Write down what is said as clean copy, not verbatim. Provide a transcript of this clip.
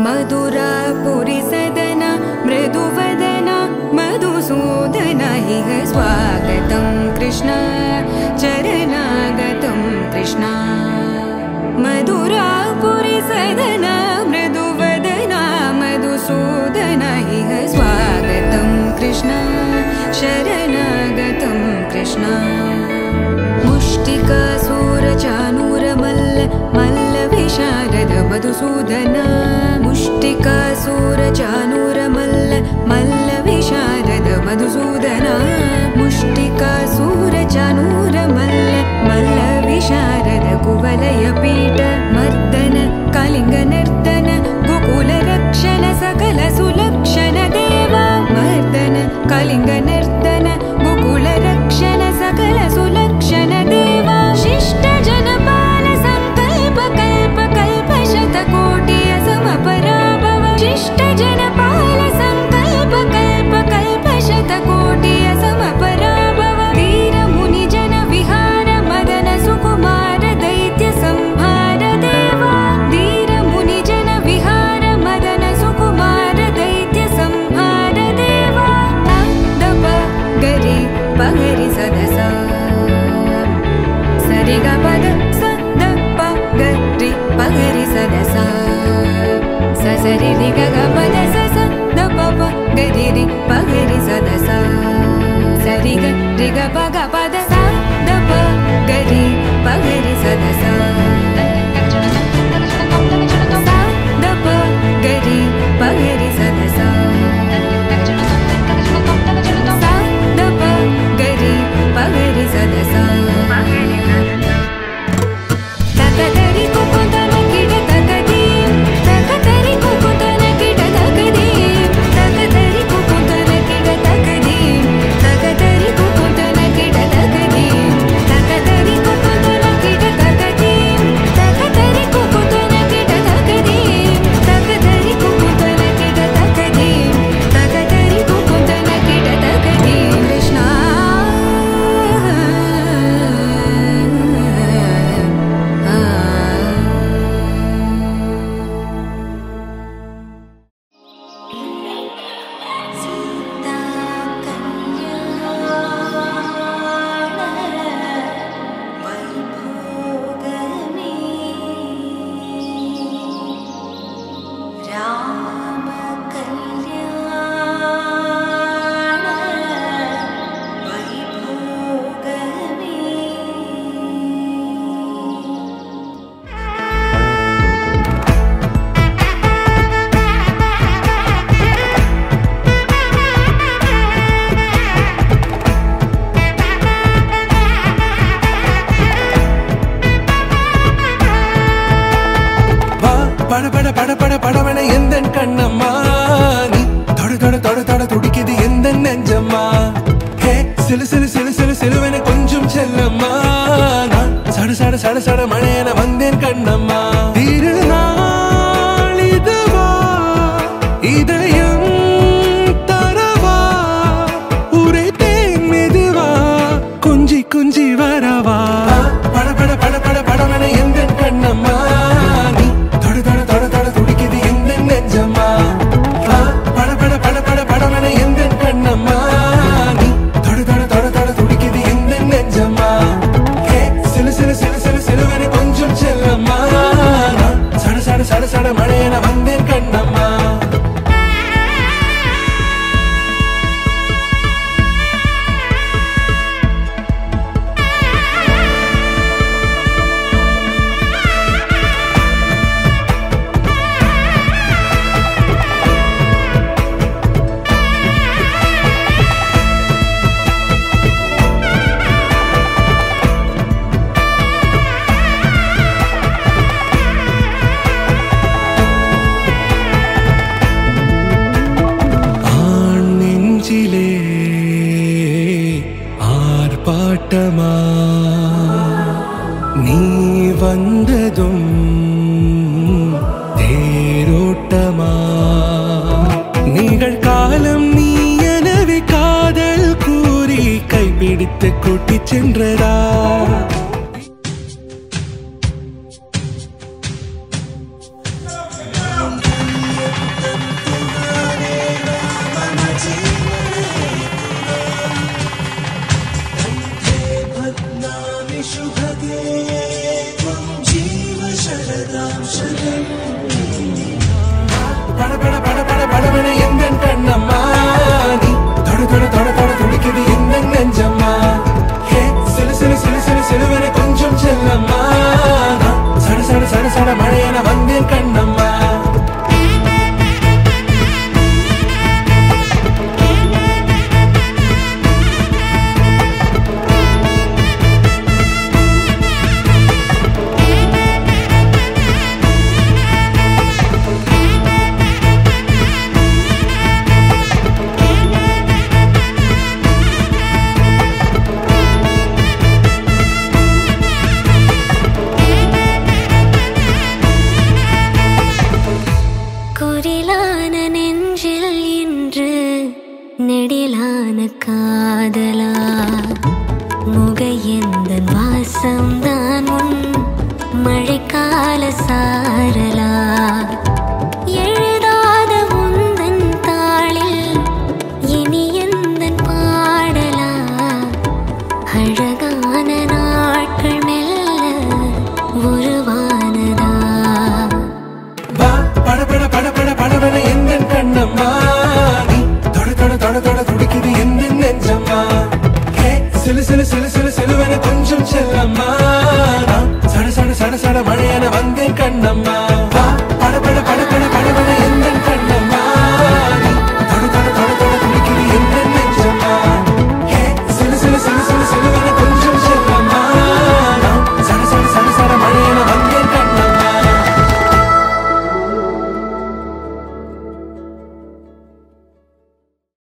मधुरापुरी सदना मृदुवदना मधुसूदना इह स्वागतं कृष्ण चरणागतं कृष्ण मधुरापुरी सदना मृदुवदना मधुसूदना इह स्वागतं कृष्ण शरणागतं कृष्ण मुष्टिकासूरचानूरमल्ल मल्लविशारद मधुसूदन मुष्टिकासूरचानूरमल्ल मल्लविशारद मधुसूदन मुष्टिकासूरचानूरमल्ल मल्लविशारद कुवलयपीठ मर्दन कलिङ्गनर्दन गोकुलरक्षण सकल सुलक्षण देवा मर्दन कलिङ्गनर्दन गोकुलरक्षण सकल सुलक्षण देवा शिष्ट जनपाल संकल्प कल्प कल्प शतकोटि असमपराभव शिष्ट जनपाल संकल्प कल्प कल्प शतकोटि असमपराभव वीर मुनि जन विहार मदन सुकुमार दैत्य संहार देवा वीर मुनि जन विहार मदन सुकुमार दैत्य संहार देवा दप गरि पगरि सदसा सरि ग पद स द प गरि पगरि सदसा स सरि रि ग ग पद स स द प प गरि रि पगरि सदसा सरि ग रि ग प ग पद स द प गरि पगरि सदसा स द प गरि पगरि सदसा स द प गरि पगरि सदसा तकदरि कुकुतन किड तकदीम तकदरि कुकुतन किड तकदीम तकदरि कुकुतन किड तकदीम तकदरि कुकुतन किड तकदीम तकदरि कुकुतन किड तकदीम तकदरि कुकुतन किड तकदीम तकदरि कुकुतन किड तकदीम तकदरि कुकुतन किड तकदीम कृष्ण படவன எந்தன் கண்ணம்மா நீ தொட தொட தொட தொட துடிக்குது எந்தன் நெஞ்சம்மா ஹே சிலு சிலு சிலு சிலு சிலுவென கொஞ்சம் செல்லம்மா நான் சட சட சட சட மழையென வந்தேன் கண்ணம்மா திருநாள் இதுவா இதயம் தரவா உரைத்தேன் மெதுவா கொஞ்சி கொஞ்சி வரவா பட பட பட பட படவன எந்தன் கண்ணம்மா நீ தொட தொட தொட தொட துடிக்குது எந்தன் நெஞ்சம்மா பட பட பட பட படவன எந்தன் கண்ணம்மா நீ தொட தொட தொட தொட துடிக்குது எந்தன் நெஞ்சம்மா ஹே சிலு சிலு சிலு சிலு சிலுவென கொஞ்சம் செல்லம்மா நான் சட சட சட சட மழையென வந்தேன் கண்ணம்மா ஆர்ப்பாட்டமா நீ வந்ததும் தேரோட்டமா நிகழ்காலம் நீ எனவே காதல் கூறி கைப்பிடித்து கூட்டிச் சென்றதா மேலான காதலா முகையந்தன் வாசம்தான் உன் மழைக்கால சாரலா